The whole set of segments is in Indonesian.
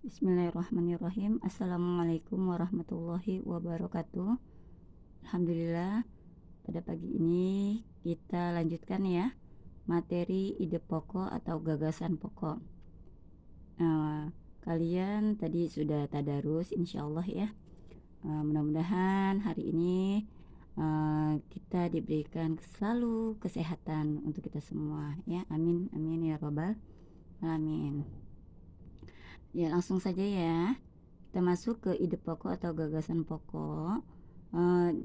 Bismillahirrahmanirrahim. Assalamualaikum warahmatullahi wabarakatuh. Alhamdulillah, pada pagi ini kita lanjutkan ya materi ide pokok atau gagasan pokok. Kalian tadi sudah tadarus insyaallah ya. Mudah-mudahan hari ini kita diberikan selalu kesehatan untuk kita semua ya. Amin amin ya robbal alamin. Ya, langsung saja ya. Kita masuk ke ide pokok atau gagasan pokok.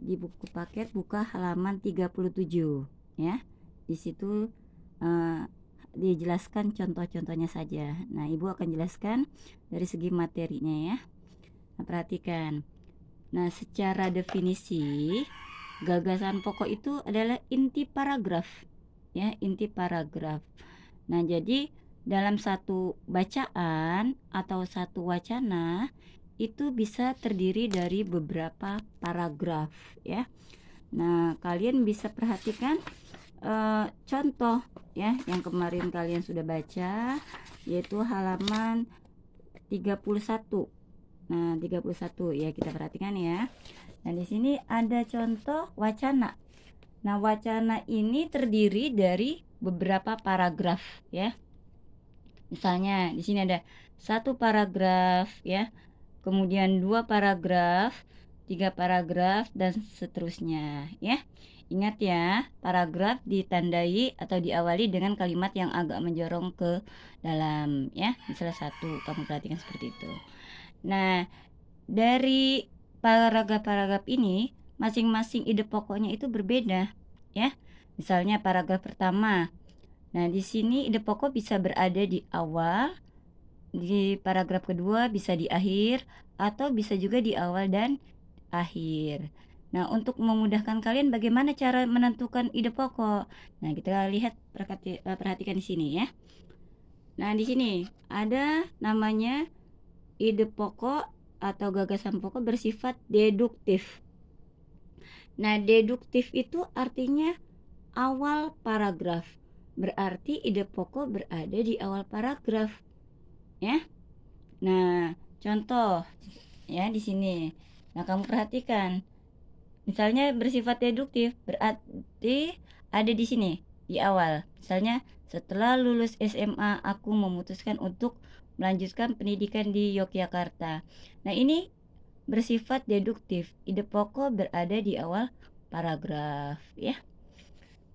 Di buku paket buka halaman 37 ya. Di situ dijelaskan contoh-contohnya saja. Nah, Ibu akan jelaskan dari segi materinya ya. Nah, perhatikan. Nah, secara definisi gagasan pokok itu adalah inti paragraf ya, inti paragraf. Nah, jadi dalam satu bacaan atau satu wacana itu bisa terdiri dari beberapa paragraf ya. Nah, kalian bisa perhatikan contoh ya yang kemarin kalian sudah baca, yaitu halaman 31. Nah, 31 ya, kita perhatikan ya. Nah, di sini ada contoh wacana. Nah, wacana ini terdiri dari beberapa paragraf ya. Misalnya di sini ada satu paragraf ya, kemudian 2 paragraf, 3 paragraf dan seterusnya ya. Ingat ya, paragraf ditandai atau diawali dengan kalimat yang agak menjorong ke dalam ya. Misalnya satu, kamu perhatikan seperti itu. Nah, dari paragraf-paragraf ini masing-masing ide pokoknya itu berbeda ya. Misalnya paragraf pertama. Nah, di sini ide pokok bisa berada di awal, di paragraf kedua bisa di akhir, atau bisa juga di awal dan akhir. Nah, untuk memudahkan kalian bagaimana cara menentukan ide pokok. Nah, kita lihat perhatikan di sini ya. Nah, di sini ada namanya ide pokok atau gagasan pokok bersifat deduktif. Nah, deduktif itu artinya awal paragraf. Berarti ide pokok berada di awal paragraf. Ya. Nah, contoh ya di sini. Nah, kamu perhatikan. Misalnya bersifat deduktif berarti ada di sini di awal. Misalnya setelah lulus SMA aku memutuskan untuk melanjutkan pendidikan di Yogyakarta. Nah, ini bersifat deduktif. Ide pokok berada di awal paragraf ya.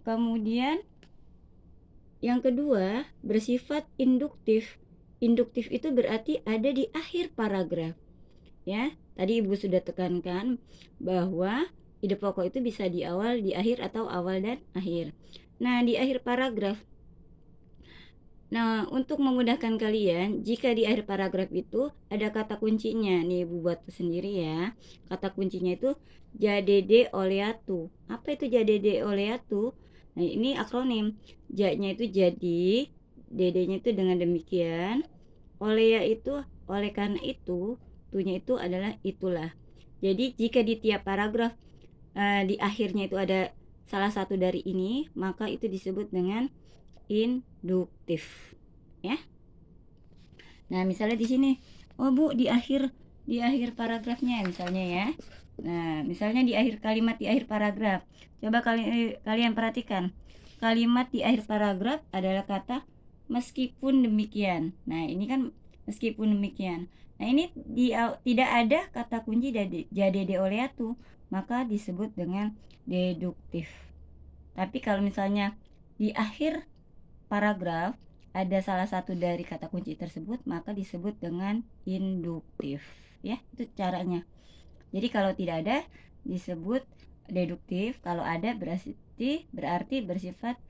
Kemudian yang kedua bersifat induktif. Induktif itu berarti ada di akhir paragraf ya. Tadi Ibu sudah tekankan bahwa ide pokok itu bisa di awal, di akhir, atau awal dan akhir. Nah, di akhir paragraf. Nah, untuk memudahkan kalian, jika di akhir paragraf itu ada kata kuncinya. Nih, Ibu buat sendiri ya. Kata kuncinya itu jadede oleatu. Apa itu jadede oleatu? Nah, ini akronim. J-nya itu jadi, D-nya itu dengan demikian. Olea itu oleh karena itu, tunya itu adalah itulah. Jadi jika di tiap paragraf di akhirnya itu ada salah satu dari ini, maka itu disebut dengan induktif ya. Nah, misalnya di sini, oh Bu, di akhir paragrafnya misalnya ya. Nah, misalnya di akhir kalimat di akhir paragraf. Coba kalian perhatikan. Kalimat di akhir paragraf adalah kata meskipun demikian. Nah, ini kan meskipun demikian. Nah, ini tidak ada kata kunci jadede oleatu, maka disebut dengan deduktif. Tapi kalau misalnya di akhir paragraf ada salah satu dari kata kunci tersebut, maka disebut dengan induktif ya. Itu caranya. Jadi kalau tidak ada disebut deduktif, kalau ada berarti bersifat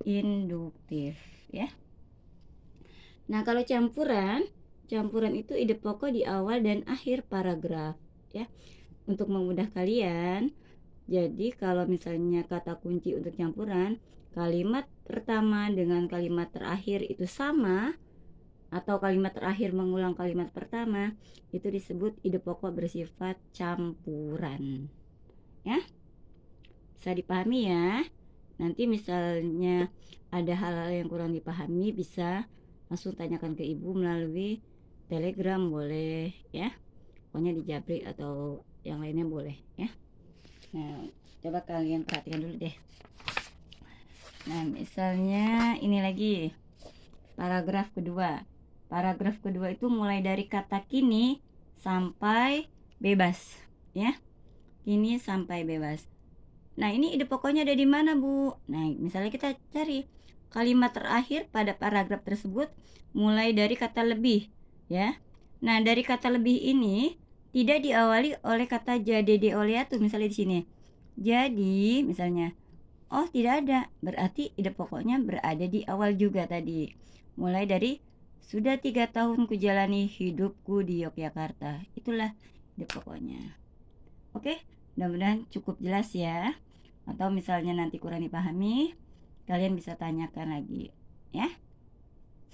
induktif ya. Nah, kalau campuran itu ide pokok di awal dan akhir paragraf ya. Untuk memudah kalian, jadi kalau misalnya kata kunci untuk campuran, kalimat pertama dengan kalimat terakhir itu sama, atau kalimat terakhir mengulang kalimat pertama, itu disebut ide pokok bersifat campuran ya. Bisa dipahami ya. Nanti misalnya ada hal-hal yang kurang dipahami, bisa langsung tanyakan ke Ibu melalui Telegram boleh ya, pokoknya di Jabrik atau yang lainnya boleh ya. Nah, coba kalian perhatikan dulu deh. Nah, misalnya ini lagi paragraf kedua. Paragraf kedua itu mulai dari kata kini sampai bebas ya. Kini sampai bebas. Nah, ini ide pokoknya ada di mana, Bu? Nah, misalnya kita cari kalimat terakhir pada paragraf tersebut mulai dari kata lebih, ya. Nah, dari kata lebih ini tidak diawali oleh kata jadede oleatu misalnya di sini. Jadi, misalnya, oh tidak ada, berarti ide pokoknya berada di awal juga tadi. Mulai dari sudah 3 tahun kujalani hidupku di Yogyakarta. Itulah ide pokoknya. Oke, mudah-mudahan cukup jelas ya. Atau misalnya nanti kurang dipahami, kalian bisa tanyakan lagi ya.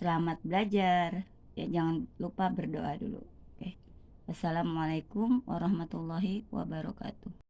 Selamat belajar. Ya, jangan lupa berdoa dulu. Oke. Wassalamualaikum warahmatullahi wabarakatuh.